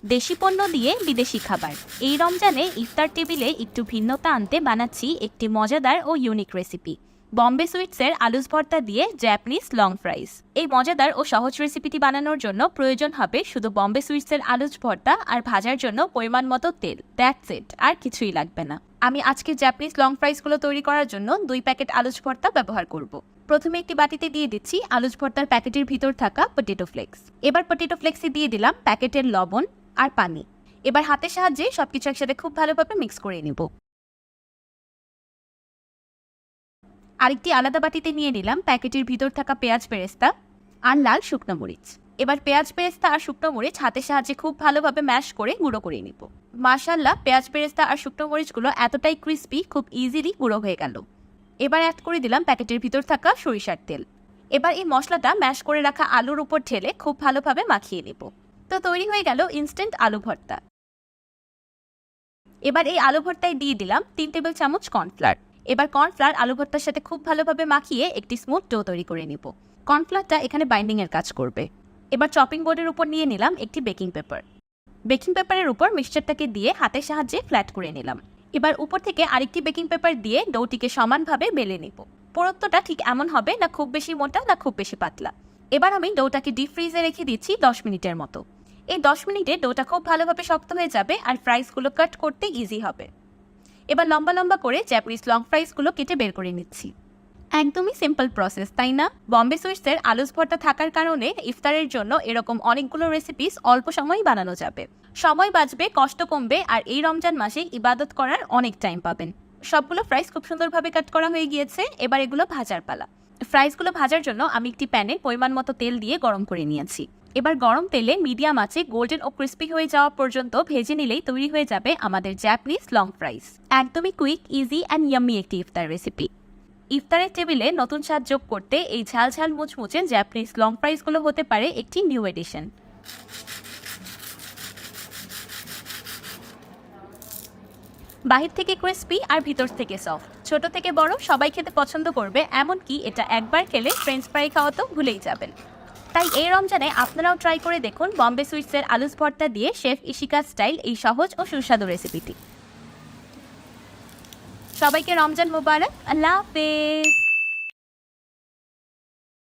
দেশি পণ্য দিয়ে বিদেশি খাবার। এই রমজানে ইফতার টেবিলে একটু ভিন্নতা আনতে বানাচ্ছি একটি মজাদার ও ইউনিক রেসিপি, বম্বে সুইটসের আলুস ভর্তা দিয়ে জাপানিজ লং ফ্রাইস। এই মজাদার ও সহজ রেসিপিটি বানানোর জন্য প্রয়োজন হবে শুধু বম্বে সুইটসের আলুস ভর্তা আর ভাজার জন্য পরিমাণ মতো তেল। দ্যাটস ইট, আর কিছুই লাগবে না। আমি আজকে জাপানিজ লং ফ্রাইসগুলো তৈরি করার জন্য 2 প্যাকেট আলুস ভর্তা ব্যবহার করব। প্রথমে একটি বাটিতে দিয়ে দিচ্ছি আলুস ভর্তার প্যাকেটের ভিতর থাকা পটেটো ফ্লেক্স। এবার পটেটো ফ্লেক্সে দিয়ে দিলাম প্যাকেটের লবণ আর পানি। এবার হাতের সাহায্যে সবকিছু একসাথে খুব ভালোভাবে মিক্স করে নেব। আরেকটি আলাদা বাটিতে নিয়ে নিলাম প্যাকেটের ভিতর থাকা পেঁয়াজ বেরেস্তা আর লাল শুকনো মরিচ। এবার পেঁয়াজ বেরেস্তা আর শুকনো মরিচ হাতের সাহায্যে খুব ভালোভাবে ম্যাশ করে গুঁড়ো করে নেব। মাশাআল্লাহ, পেঁয়াজ বেরেস্তা আর শুকনো মরিচগুলো এতটাই ক্রিস্পি, খুব ইজিলি গুঁড়ো হয়ে গেল। এবার অ্যাড করে দিলাম প্যাকেটের ভিতর থাকা সরিষার তেল। এবার এই মশলাটা ম্যাশ করে রাখা আলুর উপর ঢেলে খুব ভালোভাবে মাখিয়ে নেব। তো তৈরি হয়ে গেল ইনস্ট্যান্ট আলু ভর্তা। এবার এই আলু ভর্তায় দিয়ে দিলাম 3 টেবিল চামচ কর্নফ্লাওয়ার। এবার কর্নফ্লাওয়ার আলু ভর্তার সাথে খুব ভালোভাবে মাখিয়ে একটি স্মুথ ডো তৈরি করে নেব। কর্নফ্লাওয়ারটা এখানে বাইন্ডিং এর কাজ করবে। এবার চপিং বোর্ডের উপর নিয়ে নিলাম একটি বেকিং পেপার। বেকিং পেপারের উপর মিক্সচারটাকে দিয়ে হাতের সাহায্যে ফ্ল্যাট করে নিলাম। এবার উপর থেকে আরেকটি বেকিং পেপার দিয়ে ডোটিকে সমানভাবে বেলে নেব। পুরুত্বটা ঠিক এমন হবে না খুব বেশি মোটা না খুব বেশি পাতলা। এবার আমি ডোটাকে ডিপ ফ্রিজে রেখে দিচ্ছি 10 মিনিটের মতো। এই 10 মিনিটে ডোটা খুব ভালোভাবে শক্ত হয়ে যাবে আর ফ্রাইসগুলো কাট করতে ইজি হবে। এবার লম্বা লম্বা করে জাপানিজ লং ফ্রাইসগুলো কেটে বের করে নিচ্ছি। একদমই সিম্পল প্রসেস, তাই না? বম্বে সুইটসের আলুস ভর্তা থাকার কারণে ইফতারের জন্য এরকম অনেকগুলো রেসিপিস অল্প সময়েই বানানো যাবে। সময় বাঁচবে, কষ্ট কমবে, আর এই রমজান মাসে ইবাদত করার অনেক টাইম পাবেন। সবগুলো ফ্রাইস খুব সুন্দরভাবে কাট করা হয়ে গিয়েছে। এবার এগুলো ভাজার পালা। ফ্রাইসগুলো ভাজার জন্য আমি একটি প্যানে পরিমাণ মতো তেল দিয়ে গরম করে নিয়েছি। এবার গরম তেলে মিডিয়াম আঁচে গোল্ডেন ও ক্রিস্পি হয়ে যাওয়া পর্যন্ত ভেজে নিলেই তৈরি হয়ে যাবে আমাদের জাপানিজ লং ফ্রাইস। একদমই কুইক, ইজি অ্যান্ড ইয়াম্মি একটি ইফতার রেসিপি। ইফতারের টেবিলে নতুন স্বাদ যোগ করতে এই ঝাল ঝাল মুচমুচে জাপানিজ লং ফ্রাইসগুলো হতে পারে একটি নিউ এডিশন। বাহির থেকে ক্রিস্পি আর ভিতর থেকে সফট। ছোট থেকে বড় সবাই খেতে পছন্দ করবে, এমনকি এটা একবার খেলে ফ্রেঞ্চ ফ্রাই খাওয়া তো ভুলেই যাবেন। তাই এই রমজানে আপনারাও ট্রাই করে দেখুন বম্বে সুইটসের আলুস ভর্তা দিয়ে শেফ ইশিকা স্টাইল এই সহজ ও সুস্বাদু রেসিপিটি। সবাইকে রমজান মোবারক। আল্লাহ হাফেজ।